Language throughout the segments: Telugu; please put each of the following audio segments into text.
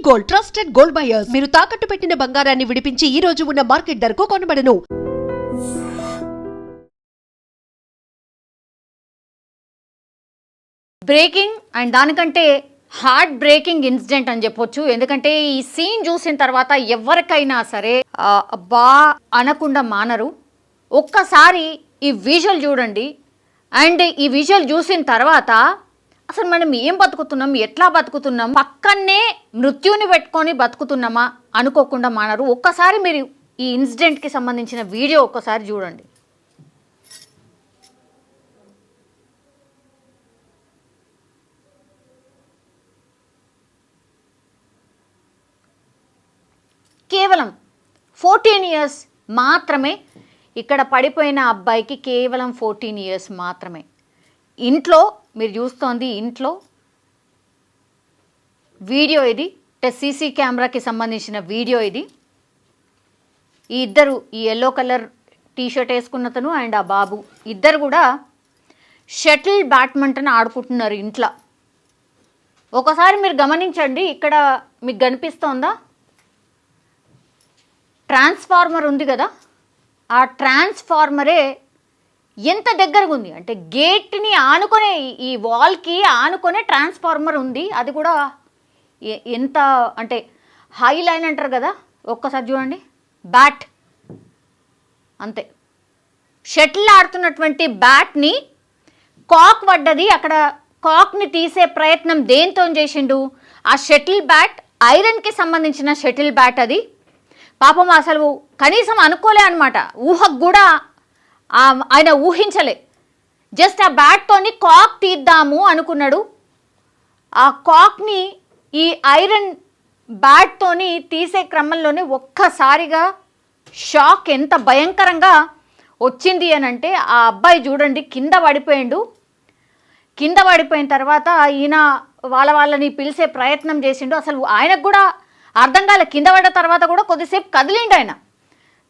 Gold, trusted gold buyers. మీరు తాకట్టు పెట్టిన బంగారాన్ని విడిపించి ఈ రోజు ఉన్న మార్కెట్ ధరకు కొనబడను. బ్రేకింగ్ అండ్ దానికంటే హార్ట్ బ్రేకింగ్ ఇన్సిడెంట్ అని చెప్పొచ్చు. ఎందుకంటే ఈ సీన్ చూసిన తర్వాత ఎవరికైనా సరే బా అనకుండా మానరు. ఒక్కసారి ఈ విజువల్ చూడండి. అండ్ ఈ విజువల్ చూసిన తర్వాత అసలు మనం ఏం బతుకుతున్నాం, ఎట్లా బతుకుతున్నాం, పక్కనే మృత్యుని పెట్టుకొని బతుకుతున్నామా అనుకోకుండా మానరు. ఒక్కసారి మీరు ఈ ఇన్సిడెంట్కి సంబంధించిన వీడియో ఒక్కసారి చూడండి. కేవలం 14 ఇయర్స్ మాత్రమే. ఇక్కడ పడిపోయిన అబ్బాయికి కేవలం 14 ఇయర్స్ మాత్రమే. ఇంట్లో మీరు చూస్తోంది ఇంట్లో వీడియో ఇది, సీసీ కెమెరాకి సంబంధించిన వీడియో ఇది. ఈ ఇద్దరు, ఈ ఎల్లో కలర్ టీషర్ట్ వేసుకున్నతను అండ్ ఆ బాబు ఇద్దరు కూడా షటిల్ బ్యాడ్మింటన్ ఆడుకుంటున్నారు ఇంట్లో. ఒకసారి మీరు గమనించండి, ఇక్కడ మీకు కనిపిస్తోందా ట్రాన్స్ఫార్మర్ ఉంది కదా, ఆ ట్రాన్స్ఫార్మరే ఎంత దగ్గరగా ఉంది అంటే గేట్ని ఆనుకొనే, ఈ వాల్కి ఆనుకొనే ట్రాన్స్ఫార్మర్ ఉంది. అది కూడా ఎంత అంటే హై లైన్ అంటారు కదా, ఒక్కసారి చూడండి. బ్యాట్ అంతే, షటిల్ ఆడుతున్నటువంటి బ్యాట్ని కాక్ పడ్డది. అక్కడ కాక్ని తీసే ప్రయత్నం దేంతో చేసిండు? ఆ షటిల్ బ్యాట్ ఐరన్కి సంబంధించిన షటిల్ బ్యాట్ అది. పాపం అసలు కనీసం అనుకోలే అనమాట, ఊహకు కూడా ఆయన ఊహించలే. జస్ట్ ఆ బ్యాట్తోని కాక్ తీద్దాము అనుకున్నాడు. ఆ కాక్ని ఈ ఐరన్ బ్యాట్తోని తీసే క్రమంలోనే ఒక్కసారిగా షాక్ ఎంత భయంకరంగా వచ్చింది అని అంటే, ఆ అబ్బాయి చూడండి కింద పడిపోయిండు. కింద పడిపోయిన తర్వాత ఈయన వాళ్ళని పిలిచే ప్రయత్నం చేసిండు. అసలు ఆయనకు కూడా అర్థం కాలే. కింద పడ్డ తర్వాత కూడా కొద్దిసేపు కదిలిండు ఆయన.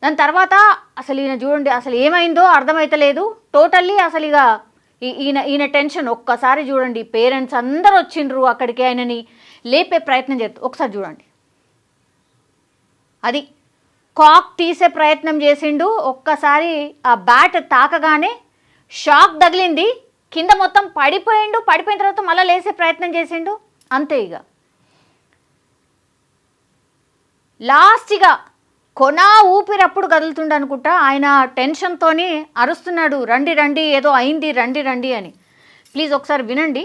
దాని తర్వాత అసలు ఈయన చూడండి అసలు ఏమైందో అర్థమైతలేదు టోటల్లీ. అసలు ఇక ఈయన టెన్షన్ ఒక్కసారి చూడండి. పేరెంట్స్ అందరూ వచ్చిండ్రు అక్కడికి, ఆయనని లేపే ప్రయత్నం చేస్తారు. ఒకసారి చూడండి, అది కాక్ తీసే ప్రయత్నం చేసిండు. ఒక్కసారి ఆ బ్యాట్ తాకగానే షాక్ తగిలింది, కింద మొత్తం పడిపోయిండు. పడిపోయిన తర్వాత మళ్ళీ లేసే ప్రయత్నం చేసిండు. అంతే, ఇక లాస్ట్గా కొనా ఊపిరప్పుడు కదులుతుండ అనుకుంటా. ఆయన టెన్షన్తో అరుస్తున్నాడు, రండి రండి ఏదో అయింది, రండి రండి అని. ప్లీజ్ ఒకసారి వినండి.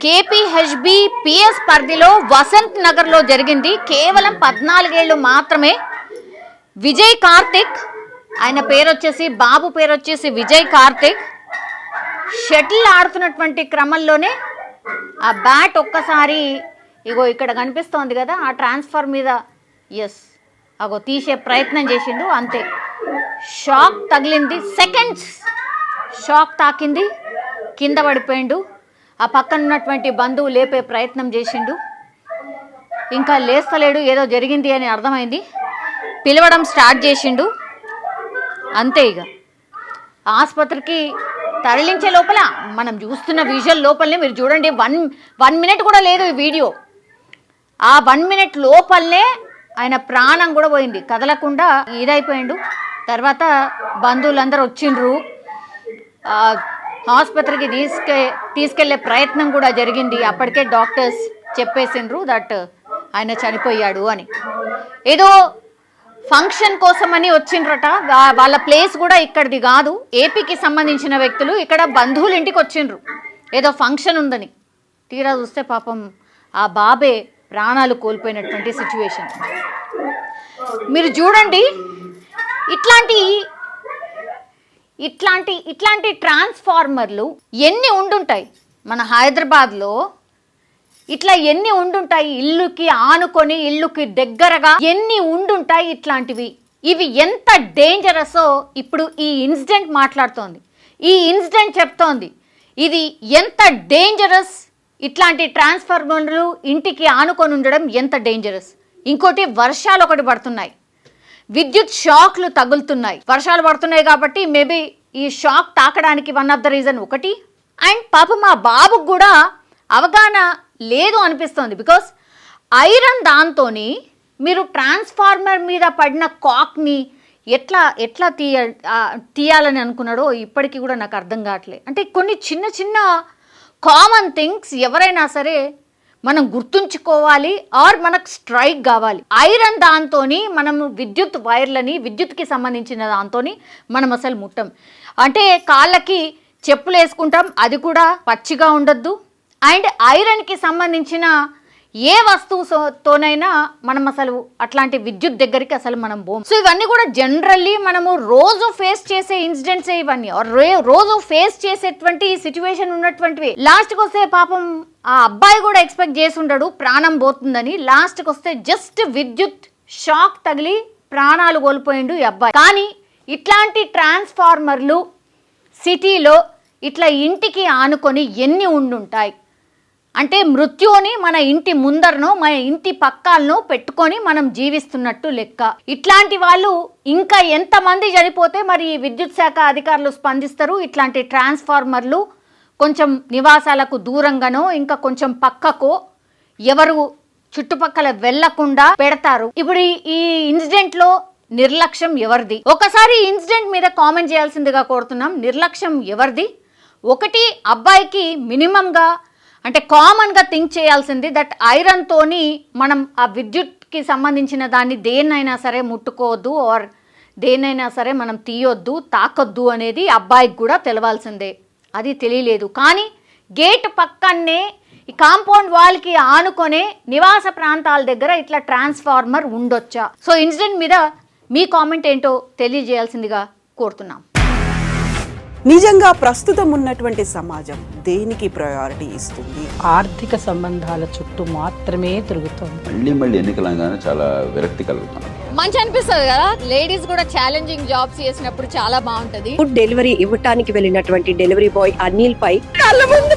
కేపీహెచ్బి పిఎస్ పరిధిలో వసంత్ నగర్లో జరిగింది. కేవలం 14 ఏళ్ళు మాత్రమే. విజయ్ కార్తిక్, ఆయన పేరు వచ్చేసి, బాబు పేరు వచ్చేసి విజయ్ కార్తిక్. షటిల్ ఆడుతున్నటువంటి క్రమంలోనే ఆ బ్యాట్ ఒక్కసారి ఇగో ఇక్కడ కనిపిస్తోంది కదా, ఆ ట్రాన్స్ఫర్ మీద అగో తీసే ప్రయత్నం చేసిండు. అంతే, షాక్ తగిలింది, సెకండ్స్ షాక్ తాకింది, కింద పడిపోయిండు. ఆ పక్కన ఉన్నటువంటి బంధువు లేపే ప్రయత్నం చేసిండు, ఇంకా లేస్తలేడు, ఏదో జరిగింది అని అర్థమైంది. పిలవడం స్టార్ట్ చేసిండు. అంతే, ఇక ఆసుపత్రికి తరలించే లోపల మనం చూస్తున్న విజువల్ లోపలనే మీరు చూడండి, వన్ మినిట్ కూడా లేదు ఈ వీడియో. ఆ 1 మినిట్ లోపలనే ఆయన ప్రాణం కూడా పోయింది, కదలకుండా ఇదైపోయిండు. తర్వాత బంధువులందరూ వచ్చిండ్రు, ఆసుపత్రికి తీసుకెళ్లే ప్రయత్నం కూడా జరిగింది. అప్పటికే డాక్టర్స్ చెప్పేసిండ్రు దట్ ఆయన చనిపోయాడు అని. ఏదో ఫంక్షన్ కోసమని వచ్చిండ్రట, వాళ్ళ ప్లేస్ కూడా ఇక్కడిది కాదు, ఏపీకి సంబంధించిన వ్యక్తులు ఇక్కడ బంధువుల ఇంటికి వచ్చిండ్రు, ఏదో ఫంక్షన్ ఉందని. తీరా చూస్తే పాపం ఆ బాబే ప్రాణాలు కోల్పోయినటువంటి సిచ్యువేషన్. మీరు చూడండి, ఇట్లాంటి ట్రాన్స్ఫార్మర్లు ఎన్ని ఉండుంటాయి మన హైదరాబాద్లో, ఇట్లా ఎన్ని ఉండుంటాయి, ఇల్లుకి ఆనుకొని ఇల్లుకి దగ్గరగా ఎన్ని ఉండుంటాయి ఇట్లాంటివి. ఇవి ఎంత డేంజరసో ఇప్పుడు ఈ ఇన్సిడెంట్ మాట్లాడుతోంది. ఈ ఇన్సిడెంట్ చెప్తోంది ఇది ఎంత డేంజరస్. ఇట్లాంటి ట్రాన్స్ఫార్మర్లు ఇంటికి ఆనుకొని ఉండడం ఎంత డేంజరస్. ఇంకోటి వర్షాలు ఒకటి పడుతున్నాయి, విద్యుత్ షాక్లు తగులుతున్నాయి. వర్షాలు పడుతున్నాయి కాబట్టి మేబీ ఈ షాక్ తాకడానికి వన్ ఆఫ్ ద రీజన్ ఒకటి. అండ్ పాపం మా బాబుకు కూడా అవగాహన లేదు అనిపిస్తుంది. బికాస్ ఐరన్ దాంతోని మీరు ట్రాన్స్ఫార్మర్ మీద పడిన కాక్ని ఎట్లా తీయాలని అనుకున్నాడో ఇప్పటికీ కూడా నాకు అర్థం కావట్లేదు. అంటే కొన్ని చిన్న చిన్న కామన్ థింగ్స్ ఎవరైనా సరే మనం గుర్తుంచుకోవాలి ఆర్ మనకు స్ట్రైక్ కావాలి. ఐరన్ దాంతోని మనము విద్యుత్ వైర్లని విద్యుత్కి సంబంధించిన దాంతోని మనం అసలు ముట్టం. అంటే కాళ్ళకి చెప్పులు వేసుకుంటాం, అది కూడా పచ్చిగా ఉండొద్దు. అండ్ ఐరన్కి సంబంధించిన ఏ వస్తువుతోనైనా మనం అసలు అట్లాంటి విద్యుత్ దగ్గరికి అసలు మనం పోం. సో ఇవన్నీ కూడా జనరల్లీ మనము రోజు ఫేస్ చేసే ఇన్సిడెంట్సే ఇవన్నీ, రోజు ఫేస్ చేసేటువంటి సిచ్యువేషన్ ఉన్నటువంటివి. లాస్ట్కి వస్తే పాపం ఆ అబ్బాయి కూడా ఎక్స్పెక్ట్ చేసి ఉండడు ప్రాణం పోతుందని. లాస్ట్కి వస్తే జస్ట్ విద్యుత్ షాక్ తగిలి ప్రాణాలు కోల్పోయిండు ఈ అబ్బాయి. కానీ ఇట్లాంటి ట్రాన్స్ఫార్మర్లు సిటీలో ఇట్లా ఇంటికి ఆనుకొని ఎన్ని ఉండుంటాయి అంటే మృత్యుని మన ఇంటి ముందరనో మన ఇంటి పక్కాలను పెట్టుకొని మనం జీవిస్తున్నట్టు లెక్క. ఇట్లాంటి వాళ్ళు ఇంకా ఎంతమంది చనిపోతే మరి విద్యుత్ శాఖ అధికారులు స్పందిస్తారు? ఇట్లాంటి ట్రాన్స్ఫార్మర్లు కొంచెం నివాసాలకు దూరంగానో ఇంకా కొంచెం పక్కకో ఎవరు చుట్టుపక్కల వెళ్లకుండా పెడతారు. ఇప్పుడు ఈ ఇన్సిడెంట్లో నిర్లక్ష్యం ఎవరిది? ఒకసారి ఇన్సిడెంట్ మీద కామెంట్ చేయాల్సిందిగా కోరుతున్నాం. నిర్లక్ష్యం ఎవరిది? ఒకటి, అబ్బాయికి మినిమంగా అంటే కామన్గా థింక్ చేయాల్సింది దట్ ఐరన్తోని మనం ఆ విద్యుత్కి సంబంధించిన దాన్ని దేన్నైనా సరే ముట్టుకోవద్దు ఆర్ దేన్నైనా సరే మనం తీయొద్దు, తాకొద్దు అనేది అబ్బాయికి కూడా తెలవాల్సిందే. అది తెలియలేదు. కానీ గేట్ పక్కనే ఈ కాంపౌండ్ వాల్కి ఆనుకొనే నివాస ప్రాంతాల దగ్గర ఇట్లా ట్రాన్స్ఫార్మర్ ఉండొచ్చా? సో ఇన్సిడెంట్ మీద మీ కామెంట్ ఏంటో తెలియజేయాల్సిందిగా కోరుతున్నాం. నిజంగా ప్రస్తుతం ఉన్నటువంటి సమాజం దేనికి ప్రయారిటీ ఇస్తుంది? ఆర్థిక సంబంధాల చుట్టూ మాత్రమే తిరుగుతుంది. మళ్ళీ ఎన్నికలంగానే చాలా విరక్తి కలుగుతున్నాం. మంచి అనిపిస్తుంది కదా, లేడీస్ కూడా ఛాలెంజింగ్ జాబ్స్ చేసినప్పుడు చాలా బాగుంటది. ఫుడ్ డెలివరీ ఇవ్వటానికి వెళ్ళినటువంటి డెలివరీ బాయ్ అనిల్ పై కళ్ళ ముందు